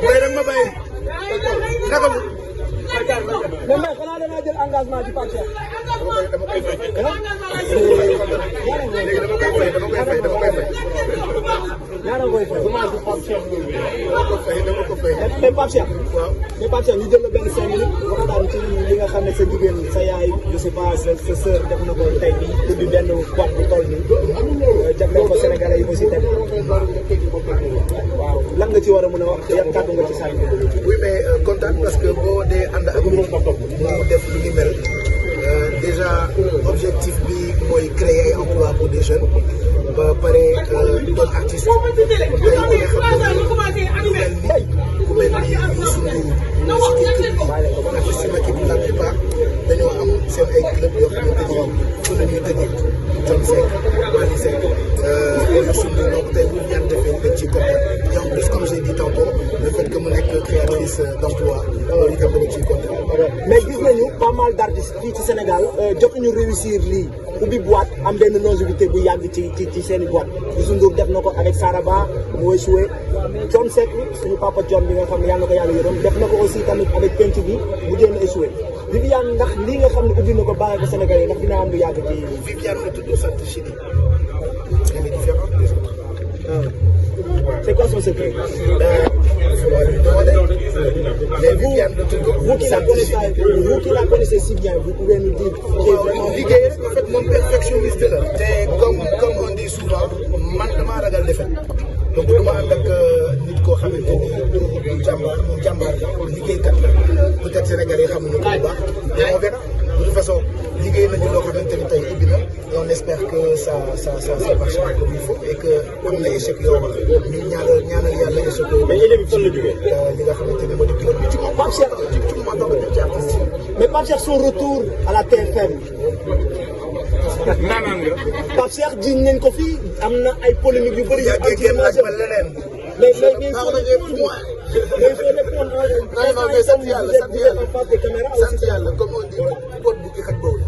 mais nag ma bàyyi naka mu. mais xanaa danaa jël engagement ci Pape Cheikh. dama koy fay. léegi dama koy fay. ñaata koy fay. dama ko fay. mais Pape Cheikh. waaw mais Pape Cheikh ñu jël la benn 5 minutes waxtaan ci li nga xam ne sa jigéen sa yaay je sais pas sa sœur def na ko tey bi ubbi benn boîte bu toll nii jagleel ko Sénégalais yi aussi tamit waaw lan nga ci war a mën a wax yan kàddu nga ci sànni. oui mais kontaan parce que boo dee ànd ak mu def lu ni mel déjà objectif bi mooy créer ay emploi pour des jeunes ba pare doon artiste tey ku ne xam ne ku mel ni Youssou Ndour artiste yi mag yi la plupart dañoo am seen ay club yoo xamante ni fu la ñuy tëjee Thione Seck Wally Seck Youssou Ndour donc tey bu ñu ñaan defee dañ ciy kontaan et en plus comme j'ai dit tantôt le fait que mu nekk créatrice d'emploi loolu itam dama ciy kontaan. mais gis nañu pas mal d'artistes fii ci Sénégal jotuñu réussir lii ubbi boîte am benn longévité bu yàgg ci seen i boîte Youssou Ndour def na ko avec Saraba mu échoué Thione Seck suñu papa Thione bi nga xam ne yàlla na ko yàlla yërëm def na ko aussi tamit avec penc bi mu jéem a échoué Viviane ndax lii nga xam ne ubbi na ko baaxee ko Sénégal yi ndax dina am lu yàgg ci. Viviane la tudd sant Chidi elle est différente des autres. C'est quoi son secret? Mais Viviane la tudd vous qui la connaissez si bien vous pouvez nous dire j'ai vraiment liggéey rek en fait moom perfectionniste la te comme on dit souvent man damaa ragal defet donc du ma ànd ak nit koo xamante ni du jàmbaar moom jàmbaar la liggéeykat la peut-être Sénégalais yi xamuñu ko bu baax mais on verra de toute façon liggéey nañu loo xamante ni tey ubbi na et on espère que ça marchera comme il faut et que am na échec yoo wax ñu ñaanal yàlla échec yooyu. mais yéen a ngi fan la jógee. li nga xamante ni moo di club bi ci moom Pape Cheikh ci moom dama dem ci artiste yi. mais Pape Cheikh son retour à la TFM. naanaan nga. Pape Cheikh jiñ nañ ko fii am na ay polémiques yu bëri. yaa ngi génn ak ba leneen. mais mais sant yàlla sant yàlla comme on dit pot bu ki xaj boobu.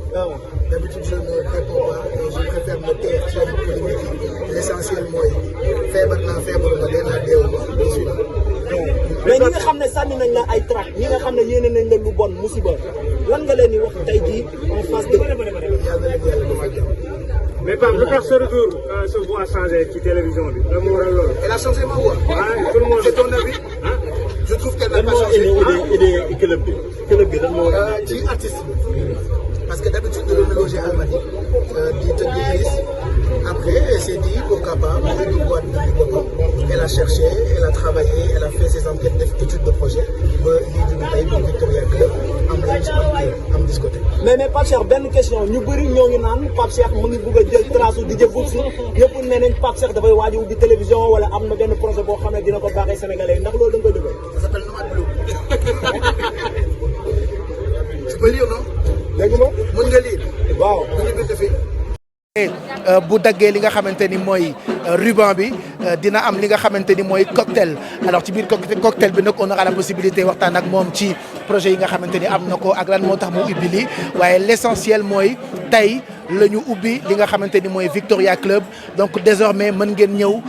D'habitude je ne réponds pas et je préfère me taire ci yenn polémique yi l'essentiel mooy feebar naa feebaruma dee naa deewuma bisimilah. mais ñi nga xam ne sànni nañ la ay trac ñi nga xam ne yéene nañ la lu bon musiba lan nga leen di wax tey jii en face de. yàlla leen yàlla defal jàmm. mais Pape lu tax sa retour sa voix changé ci télévision bi lan moo waral loolu. Elle a changé ma voix. tout le monde c'est ton avis. Je trouve qu'elle n'a pas changé. club bi lan moo ci artiste bi. Parce que d'habitude de le loger à Almadies di tëgg Iris après elle s'est dit pourquoi pas mu indi boîte bi boppam elle a cherché elle a travaillé elle a fait ses enquêtes def étude de projet ba lii di tey bu Victoria Club am lunch am discothèque. mais Pape Cheikh benn question ñu bëri ñoo ngi naan Pape Cheikh mu ngi bugg a jël trace di jël si ñëpp nee nañ Pape Cheikh dafay waaj a ubbi télévision wala am na benn projet boo xam ne dina ko baaxee Sénégalais ndax loolu da nga koy dëggal. Ça s'appelle Nomad Blue. Tu peux lire non. dégg nga. mën nga lire. waaw. bu daggee li nga xamante ni mooy ruban bi dina am li nga xamante ni mooy cocktail alors ci biir cocktail bi nag on aura la possibilité waxtaan ak moom ci projet yi nga xamante ni am na ko ak lan moo tax mu ubbi lii waaye l'essentiel mooy tey la ñu ubbi li nga xamante ni mooy Victoria Club donc désormais mën ngeen ñëw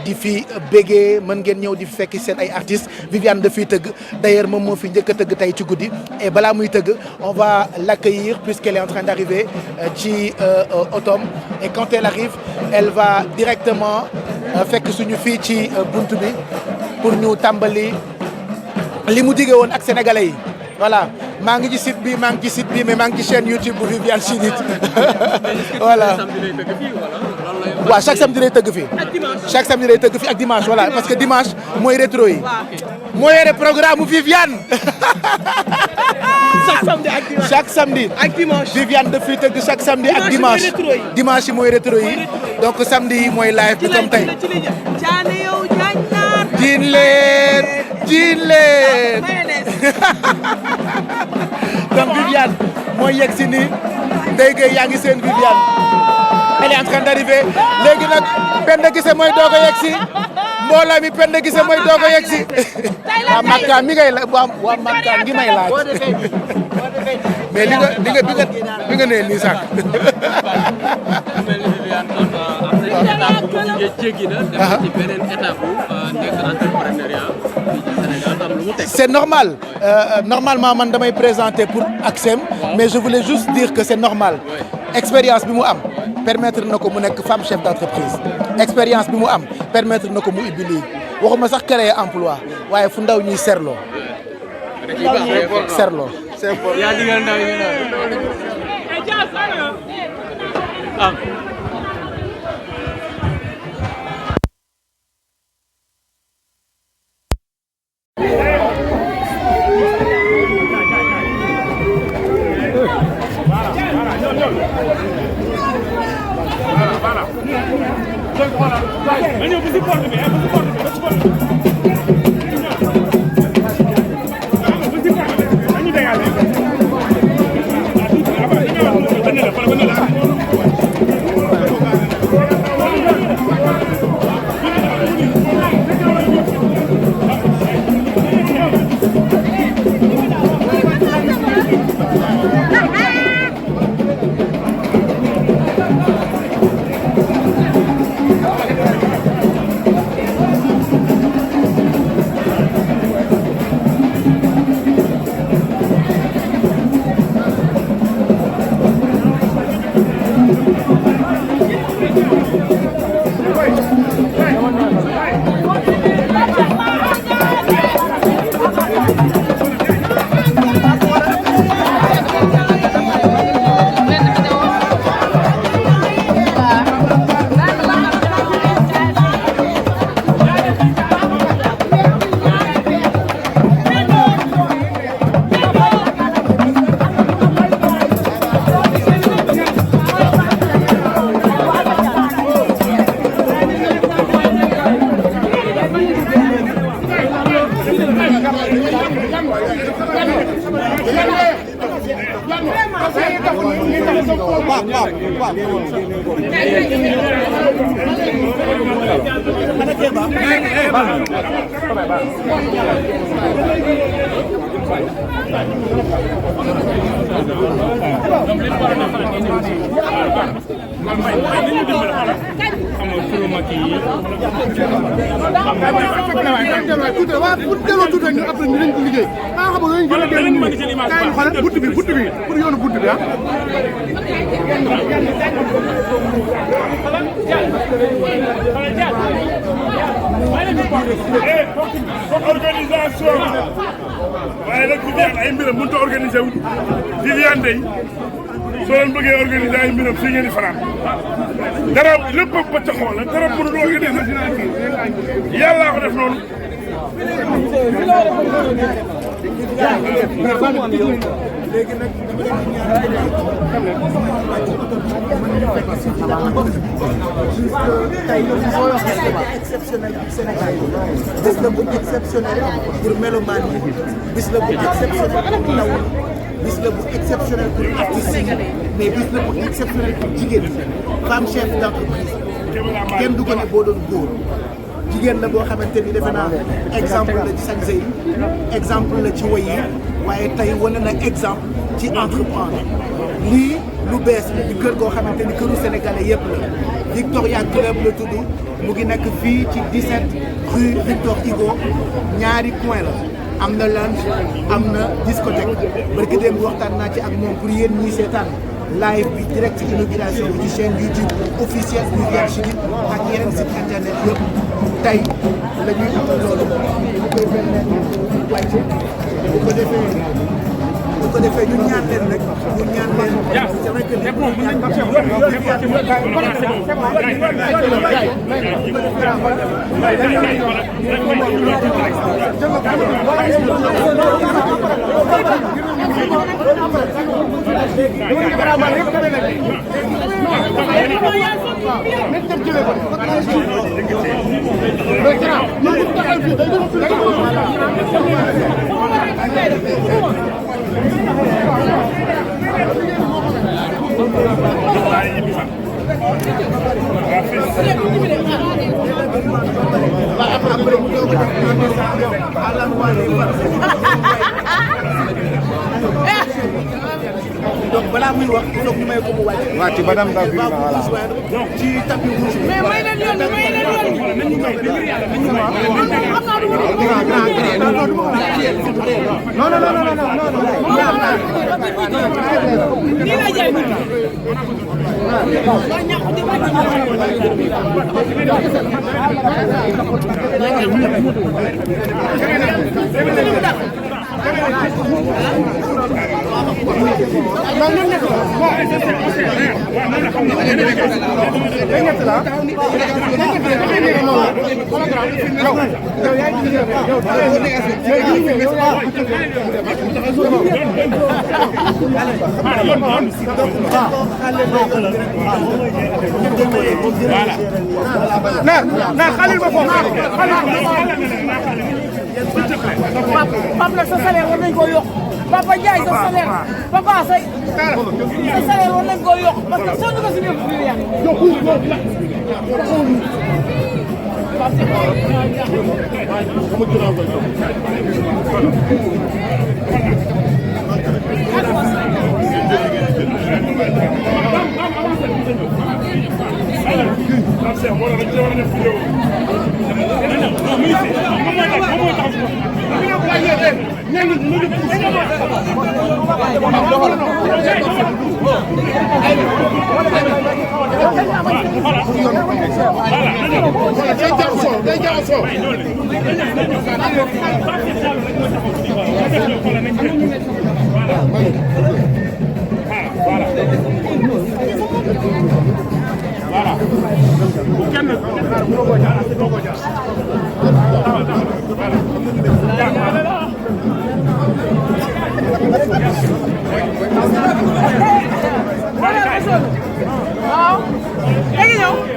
di fi béggee mën ngeen ñëw di fi fekk seen ay artistes Viviane da fiy tëgg d'ailleurs moom moo fi njëkk a tëgg tey ci guddi et balaa muy tëgg on va l'accueillir puisqu'elle est en train d'arriver ci otom et quand elle arrive elle va directement fekk suñu fii ci buntu bi pour ñu tàmbali li mu dige woon ak sénégalais yi voilà maa ngi ci site bi maa ngi ci site bi mais maa ngi ci chaîne YouTube bu Viviane Chidid voilà waaw chaque samedi day tëgg fii chaque samedi day tëgg fii ak dimanche voilà parce que dimanche mooy rétro yi moo yore programme Viviane chaque samedi ak dimanche Viviane daf fiy tëgg chaque samedi ak dimanche dimanche yi mooy rétro yi donc samedi yi mooy live bi comme tey jiin leen donc Viviane mooy yegg si nii Ndeye Gueye yaa ngi seen Viviane elle est en train d'arriver léegi nag Penda Guissé mooy doog a yegg si mbooloo mi Penda Guissé mooy doog a yegg si waa Makka mi ngay la waa Makka ngi may laaj mais li nga nee nii sax étape bu mujjee jéggi na dem ci beneen étape bu nekk entrepreneuriat di c'est normal normalement man damay présenter pour ACSEM mais je voulais juste dire que c'est normal expérience bi mu am permettre na ko mu nekk femme chef d'entreprise expérience bi mu am permettre na ko mu ubbi lii waxuma sax créer emploi waaye fu ndaw ñuy serloo yaa digal ndaw ñi ah organisation waaye nag Viviane ay mbiram mënut a organiser wu Viviane day soo leen bëggee organiser ay mbiram fii ngeen di fanaan dara lépp a bëcc xool la dara mënul organiser yàllaa ko def noonu. léegi nag tey exceptionnel Sénégal bis la bu exceptionnel pour mélomane yi bis la bu exceptionnel pour ndaw bis la bu exceptionnel pour artistes yi mais bis la bu exceptionnel pour jigéen ñi femme chef d'entreprise kenn du ko ne boo doon góor jigéen la boo xamante ni defe naa exemple la ci sañse yi exemple la ci woy yi waaye tey wane na exemple ci entreprendre lii lu bees la di kër goo xamante ni këru sénégalais yëpp la Victoria Club la tudd mu ngi nekk fii ci 17 rue Victor Hugo ñaari coin la am na lounge am na discothèque barki démb waxtaan naa ci ak moom pour yéen ñii seetaan live bi direct inauguration bi ci chaîne YouTube officielle bu Viviane Chidid ak yeneen site internet yëpp tey la ñuy am loolu bu koy permettre wàcce bu ko defee ñu ñaan leen rek ñu ñaan leen c'est vrai que donc balaa muy wax il faut que ñu may ko mu wàcc. waaw ci madame Daw bi voilà. ci tapis rouge bi. mais may leen yoon may leen yoon. Pape nag sa salaire war nañ koo yokk Papa Ndiaye sa salaire Papa sa salaire war nañ koo yokk parce que sonn nga si biir biir yaa Wow.